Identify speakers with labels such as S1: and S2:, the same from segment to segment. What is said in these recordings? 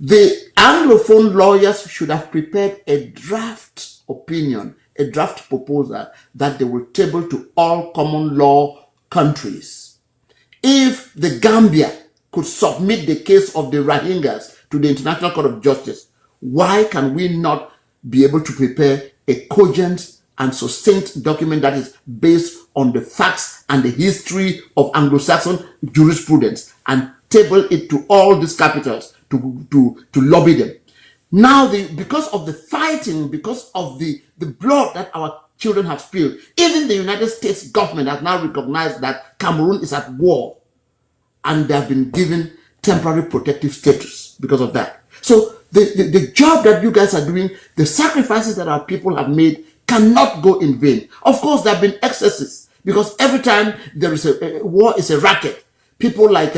S1: The Anglophone lawyers should have prepared a draft opinion, a draft proposal that they will table to all common law countries. If the Gambia could submit the case of the Rohingyas to the International Court of Justice, why can we not be able to prepare a cogent and succinct document that is based on the facts and the history of Anglo-Saxon jurisprudence and table it to all these capitals to lobby them? Now, because of the fighting, because of the blood that our children have spilled, even the United States government has now recognized that Cameroon is at war, and they have been given temporary protective status because of that. So the job that you guys are doing, the sacrifices that our people have made cannot go in vain. Of course, there have been excesses, because every time there is a war is a racket. People like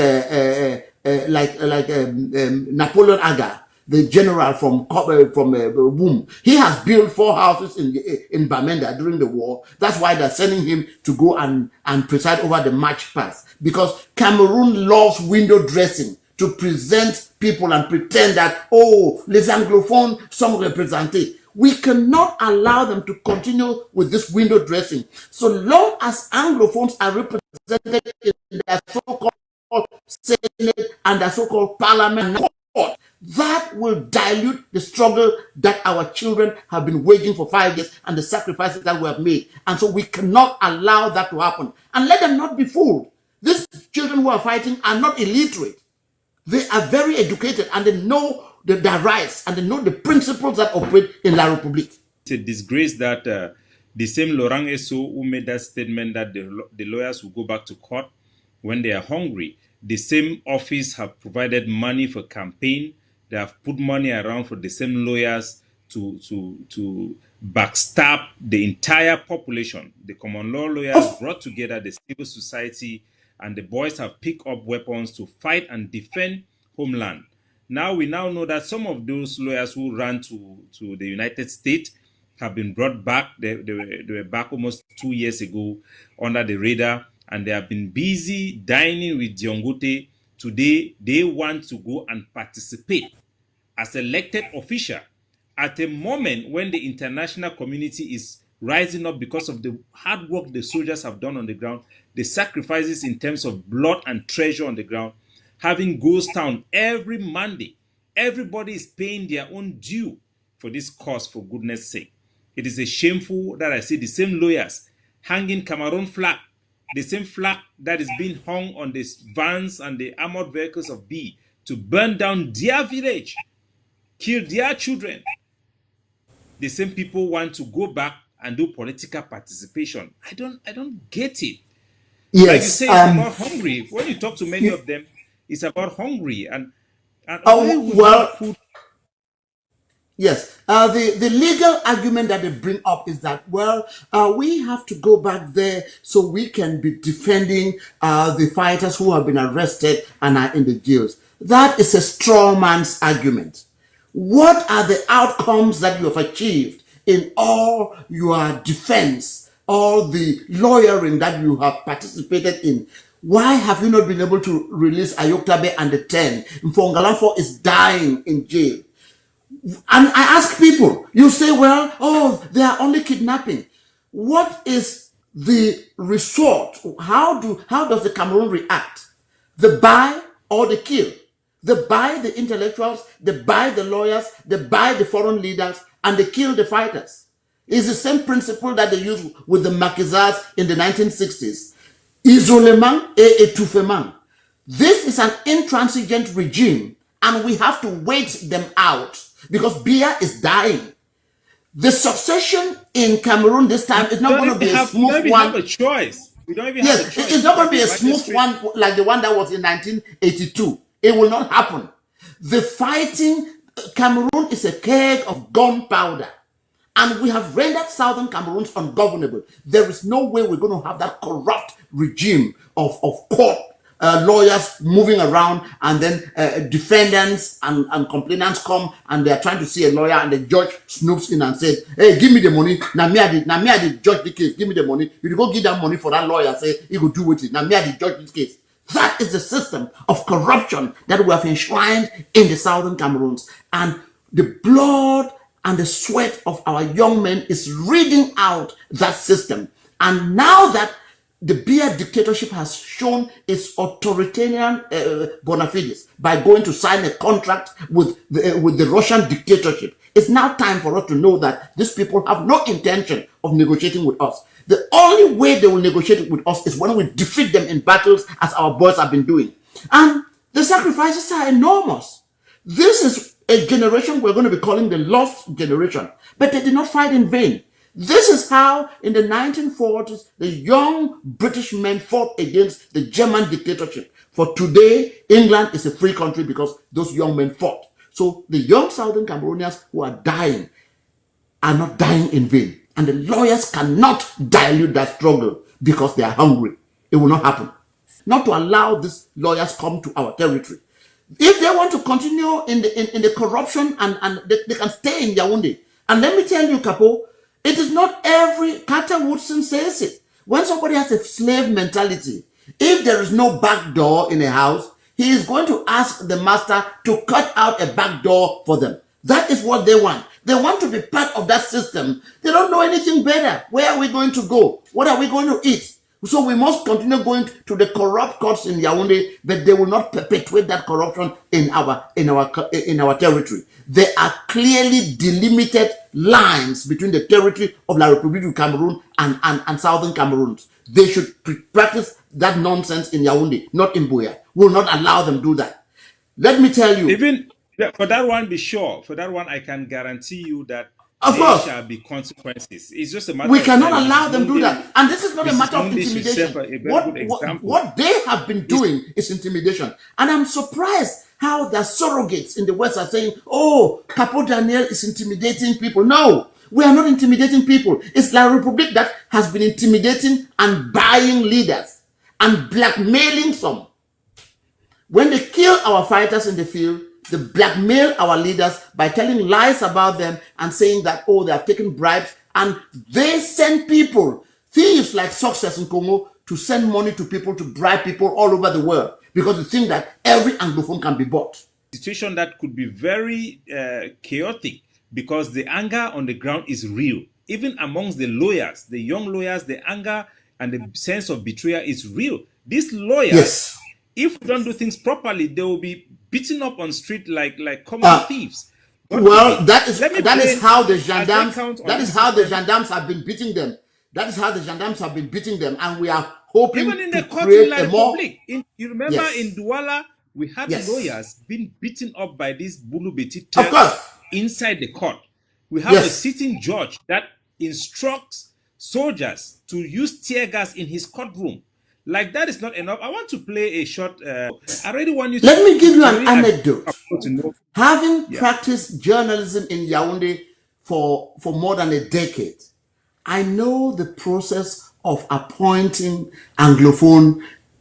S1: Napoleon Aga, the general from Boom, he has built 4 houses in Bamenda during the war. That's why they're sending him to go and preside over the march past, because Cameroon loves window dressing to present people and pretend that, oh, les anglophones sont représentés. We cannot allow them to continue with this window dressing. So long as Anglophones are represented in their so-called Senate and their so-called Parliament, that will dilute the struggle that our children have been waging for 5 years and the sacrifices that we have made. And so we cannot allow that to happen. And let them not be fooled. These children who are fighting are not illiterate. They are very educated and they know their rights and they know the principles that operate in La République.
S2: It's a disgrace that the same Laurent Esso who made that statement that the lawyers will go back to court when they are hungry, the same office have provided money for campaign. They have put money around for the same lawyers to backstab the entire population. The common law lawyers brought together the civil society, and the boys have picked up weapons to fight and defend homeland. Now we know that some of those lawyers who ran to the United States have been brought back. They were back almost 2 years ago under the radar, and they have been busy dining with Diongote. Today, they want to go and participate as elected official at a moment when the international community is rising up because of the hard work the soldiers have done on the ground, the sacrifices in terms of blood and treasure on the ground, having ghost town every Monday. Everybody is paying their own due for this cause, for goodness sake. It is a shameful that I see the same lawyers hanging Cameroon flag, the same flag that is being hung on the vans and the armored vehicles of B to burn down their village, kill their children. The same people want to go back and do political participation. I don't get it.
S1: Yes,
S2: like you say, it's about hungry. When you talk to many of them, it's about hungry and food.
S1: Yes, the legal argument that they bring up is that, we have to go back there so we can be defending the fighters who have been arrested and are in the jails. That is a straw man's argument. What are the outcomes that you have achieved in all your defense, all the lawyering that you have participated in? Why have you not been able to release Ayoktabe and the 10? Mfongalamfo is dying in jail. And I ask people, you say, they are only kidnapping. What is the resort? How does the Cameroon react? They buy or they kill. They buy the intellectuals, they buy the lawyers, they buy the foreign leaders, and they kill the fighters. It's the same principle that they used with the maquisards in the 1960s. Isolement et étouffement. This is an intransigent regime, and we have to wait them out because Biya is dying. The succession in Cameroon this time is not going to be a smooth one.
S2: We don't even have a choice.
S1: It's not going to be a smooth one like the one that was in 1982. It will not happen. The fighting, Cameroon is a keg of gunpowder. And we have rendered southern Cameroon ungovernable. There is no way we're going to have that corrupt regime of court lawyers moving around, and then defendants and complainants come and they're trying to see a lawyer, and the judge snoops in and says, hey, give me the money. Now me I did judge the case. Give me the money. You go give that money for that lawyer, say he will do with it. Now me I did judge this case. That is the system of corruption that we have enshrined in the southern Cameroons. And the blood and the sweat of our young men is reading out that system. And now that the Biya dictatorship has shown its authoritarian bona fides by going to sign a contract with the Russian dictatorship, it's now time for us to know that these people have no intention of negotiating with us. The only way they will negotiate with us is when we defeat them in battles, as our boys have been doing. And the sacrifices are enormous. This is a generation we're going to be calling the lost generation, but they did not fight in vain. This is how, in the 1940s, the young British men fought against the German dictatorship. For today, England is a free country because those young men fought. So the young Southern Cameroonians who are dying are not dying in vain. And the lawyers cannot dilute that struggle because they are hungry. It will not happen. Not to allow these lawyers come to our territory. If they want to continue in the corruption and they can stay in Yaoundé. And let me tell you, Capo, it is not every, Carter Woodson says it. When somebody has a slave mentality, if there is no back door in a house, he is going to ask the master to cut out a back door for them. That is what they want. They want to be part of that system. They don't know anything better. Where are we going to go? What are we going to eat? So we must continue going to the corrupt courts in Yaoundé, but they will not perpetuate that corruption in our territory. There are clearly delimited lines between the territory of La République du Cameroon and Southern Cameroon. They should practice that nonsense in Yaoundé, not in Buea. We will not allow them to do that. Let me tell you.
S2: Even for that one, be sure. For that one, I can guarantee you that
S1: Of
S2: there
S1: course.
S2: shall be consequences. It's just a matter
S1: We
S2: of
S1: cannot
S2: time.
S1: allow them to do that. And this is not a
S2: Mrs.
S1: matter of
S2: Monday should
S1: intimidation.
S2: serve a very good example.
S1: What they have been doing is intimidation. And I'm surprised how the surrogates in the West are saying, oh, Capo Daniel is intimidating people. No, we are not intimidating people. It's La République that has been intimidating and buying leaders and blackmailing some. When they kill our fighters in the field, they blackmail our leaders by telling lies about them and saying that, oh, they have taken bribes. And they send people, thieves like Success in Congo, to send money to people, to bribe people all over the world because they think that every Anglophone can be bought.
S2: Situation that could be very chaotic because the anger on the ground is real. Even amongst the lawyers, the young lawyers, the anger and the sense of betrayal is real. These lawyers,
S1: yes,
S2: if we don't do things properly, they will be beaten up on street like common thieves.
S1: Well, that is how the gendarmes have been beating them. That is how the gendarmes have been beating them, and we are hoping
S2: even in the
S1: to
S2: court
S1: create
S2: in
S1: a more.
S2: you remember
S1: Yes.
S2: in Douala, we had
S1: Yes.
S2: lawyers being beaten up by these Bulubeti
S1: Of course.
S2: inside the court. We have
S1: Yes.
S2: a sitting judge that instructs soldiers to use tear gas in his courtroom. Like that is not enough. I want to play a short. I really want you to.
S1: Let me give you an
S2: really
S1: anecdote.
S2: to know.
S1: Having practiced journalism in Yaoundé for more than a decade, I know the process of appointing Anglophone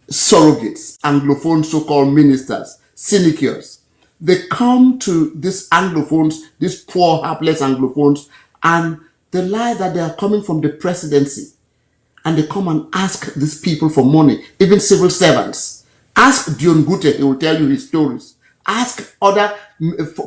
S1: surrogates, Anglophone so-called ministers, sinecures. They come to these Anglophones, these poor, hapless Anglophones, and they lie that they are coming from the presidency. And they come and ask these people for money, even civil servants. Ask Dion Gute, he will tell you his stories. Ask other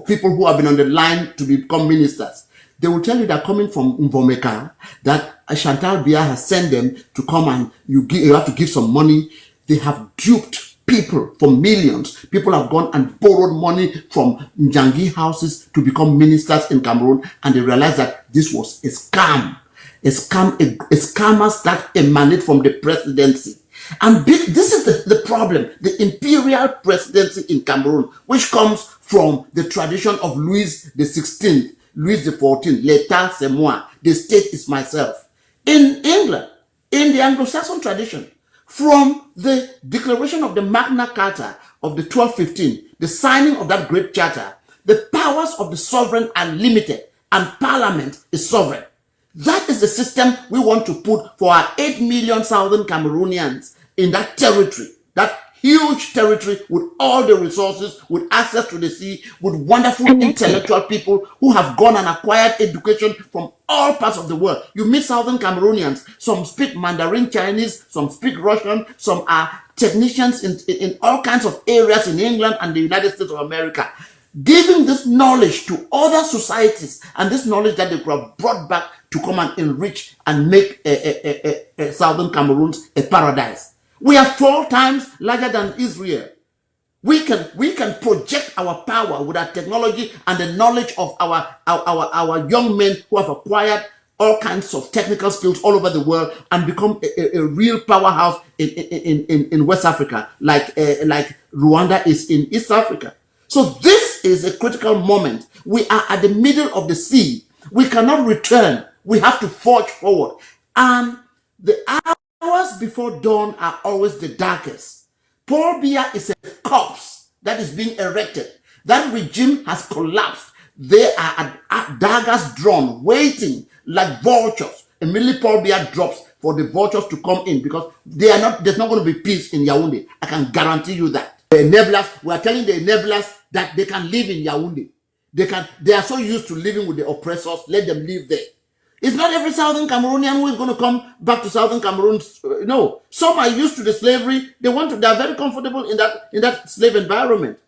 S1: people who have been on the line to become ministers. They will tell you they're coming from Mvomeka, that Chantal Biya has sent them to come and you have to give some money. They have duped people for millions. People have gone and borrowed money from Njangi houses to become ministers in Cameroon, and they realized that this was a scam. A scammers that emanate from the presidency. And this is the problem, the imperial presidency in Cameroon, which comes from the tradition of Louis XVI, Louis XIV, l'état c'est moi, the state is myself. In England, in the Anglo-Saxon tradition, from the declaration of the Magna Carta of the 1215, the signing of that great charter, the powers of the sovereign are limited and parliament is sovereign. That is the system we want to put for our 8 million Southern Cameroonians in that territory, that huge territory with all the resources, with access to the sea, with wonderful intellectual people who have gone and acquired education from all parts of the world. You meet Southern Cameroonians, some speak Mandarin Chinese, some speak Russian, some are technicians in all kinds of areas in England and the United States of America, giving this knowledge to other societies, and this knowledge that they could have brought back to come and enrich and make Southern Cameroon a paradise. We are 4 times larger than Israel. We can project our power with our technology and the knowledge of our young men who have acquired all kinds of technical skills all over the world and become a real powerhouse in West Africa, like Rwanda is in East Africa. So this is a critical moment. We are at the middle of the sea. We cannot return. We have to forge forward. And the hours before dawn are always the darkest. Paul Biya is a corpse that is being erected. That regime has collapsed. They are at daggers drawn, waiting like vultures. Immediately Paul Biya drops for the vultures to come in, because there's not going to be peace in Yaoundé. I can guarantee you that. The enablers, we are telling the enablers that they can live in Yaoundé. They are so used to living with the oppressors, let them live there. It's not every Southern Cameroonian who is going to come back to Southern Cameroon. No, some are used to the slavery. They are very comfortable in that slave environment.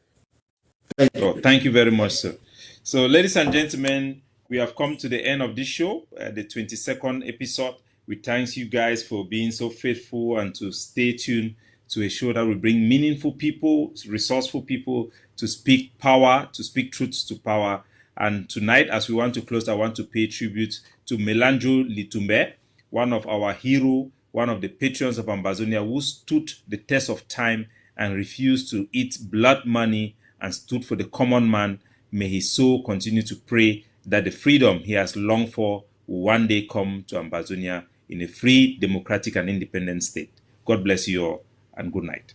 S2: Thank you very much, sir. So, ladies and gentlemen, we have come to the end of this show, the 22nd episode. We thank you guys for being so faithful and to stay tuned to a show that will bring meaningful people, resourceful people to speak power, to speak truths to power. And tonight, as we want to close, I want to pay tribute to Melanjo Litumbe, one of our hero, one of the patrons of Ambazonia, who stood the test of time and refused to eat blood money and stood for the common man. May his soul continue to pray that the freedom he has longed for will one day come to Ambazonia in a free, democratic, and independent state. God bless you all, and good night.